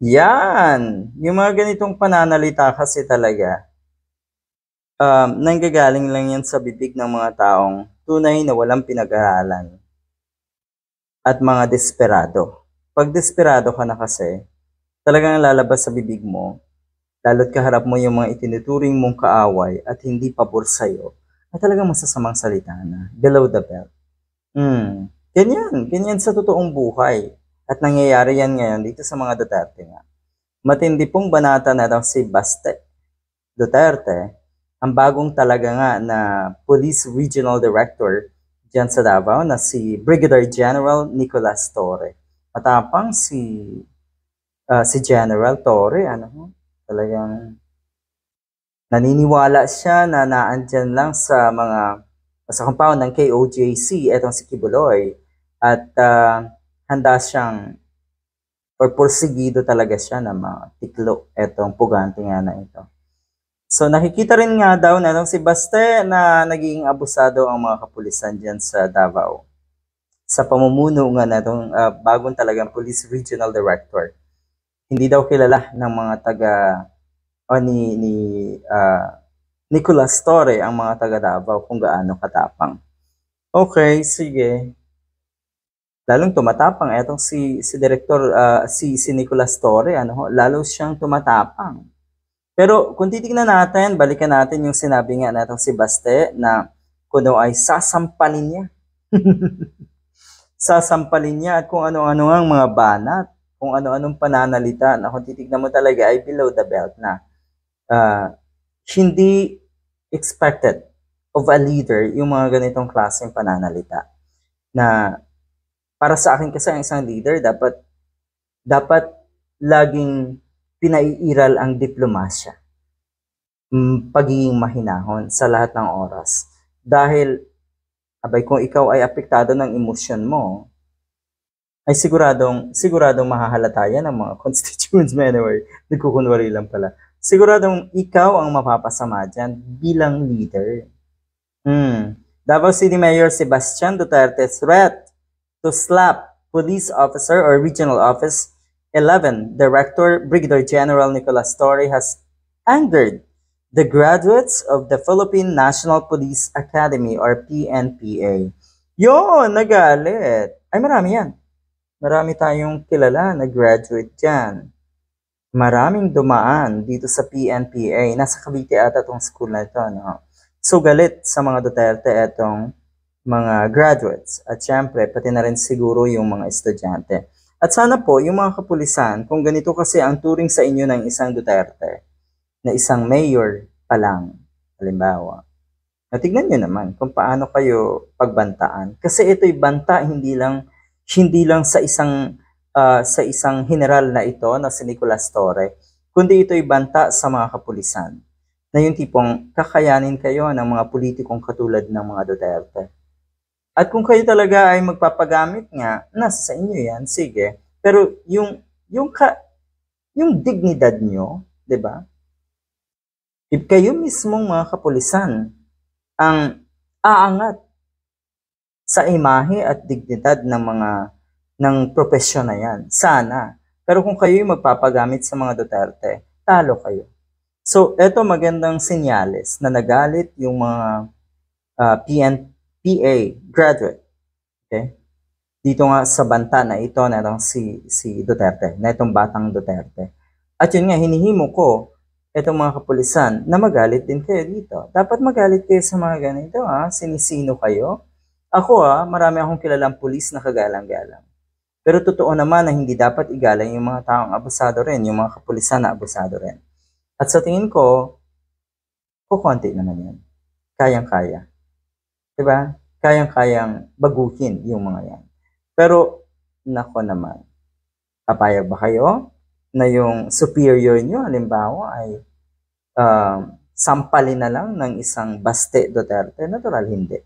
Yan! Yung mga ganitong pananalita kasi talaga, nanggagaling lang yan sa bibig ng mga taong tunay na walang pinag-aralan at mga desperado. Pag desperado ka na kasi, talagang lalabas sa bibig mo, lalo't kaharap mo yung mga itinuturing mong kaaway at hindi pabor sa'yo, at talagang masasamang salita na, below the belt. Ganyan sa totoong buhay. At nangyayari yan ngayon dito sa mga Duterte nga. Matindi pong banata na daw si Baste Duterte, ang bagong talaga nga na Police Regional Director dyan sa Davao na si Brigadier General Nicolas Torre. Matapang si General Torre, talagang naniniwala siya na naandyan lang sa compound ng KOJC, etong si Kibuloy, at handa siyang or porsigido talaga siya na matiklo etong pugante nga na ito. So nakikita rin nga daw na si Baste na naging abusado ang mga kapulisan dyan sa Davao sa pamumuno nga na itong bagong talagang Police Regional Director. Hindi daw kilala ng mga taga ni Nicolas Torre ang mga taga Davao kung gaano katapang. Okay, sige. Lalong tumatapang etong si Director si Nicolas Torre, lalo siyang tumatapang. Pero kung titingnan natin, balikan natin yung sinabi nga natong si Baste na kuno ay sasampalin niya. Sasampalin niya at kung ano-ano ang mga banat, kung ano-anong pananalita na kung titignan mo talaga ay below the belt na. Hindi expected of a leader yung mga ganitong klaseng pananalita. Na para sa akin kasi ang isang leader dapat laging pinaiiral ang diplomasya, pagiging mahinahon sa lahat ng oras. Dahil, kung ikaw ay apektado ng emosyon mo, ay siguradong mahahalata yan ng mga constituents mo anyway. Nagkukunwari lang pala. Siguradong ikaw ang mapapasama dyan bilang leader. Davao City Mayor Sebastian Duterte threat to slap police officer or regional office 11, Director Brigadier General Nicolas Torre has angered the graduates of the Philippine National Police Academy or PNPA. Yun, nagalit. Ay, marami yan. Marami tayong kilala na graduate dyan. Maraming dumaan dito sa PNPA. Nasa Cavite ata itong school na ito. No? So, galit sa mga Duterte itong mga graduates. At syempre, pati na rin siguro yung mga estudyante. At sana po, yung mga kapulisan, kung ganito kasi ang turing sa inyo ng isang Duterte, na isang mayor pa lang, halimbawa, natignan nyo naman kung paano kayo pagbantaan. Kasi ito'y banta hindi lang sa isang general na ito na si Nicolas Torre, kundi ito'y banta sa mga kapulisan. Na yung tipong kakayanin kayo ng mga politikong katulad ng mga Duterte. At kung kayo talaga ay magpapagamit nga, nasa sa inyo yan, sige. Pero yung dignidad nyo, 'di ba? If kayo mismong mga kapulisan ang aangat sa imahe at dignidad ng propesyon na yan, sana. Pero kung kayo yung magpapagamit sa mga Duterte, talo kayo. So, eto magandang senyales na nagalit yung mga PA graduate. Okay? Dito nga sa banta na ito na si Duterte, na itong batang Duterte. At yun nga, hinihimo ko itong mga kapulisan na magalit din kayo dito. Dapat magalit kayo sa mga ganito, sinisino kayo. Ako marami akong kilalang pulis na kagalang-galang. Pero totoo naman na hindi dapat igalang yung mga taong abusado rin, yung mga kapulisan na abusado rin. At sa tingin ko, kukunti naman yan. Kayang-kaya. Diba? Kayang-kayang baguhin yung mga yan. Pero, nako naman, papayag ba kayo na yung superior nyo, halimbawa, ay sampalin na lang ng isang Baste Duterte? Natural, hindi.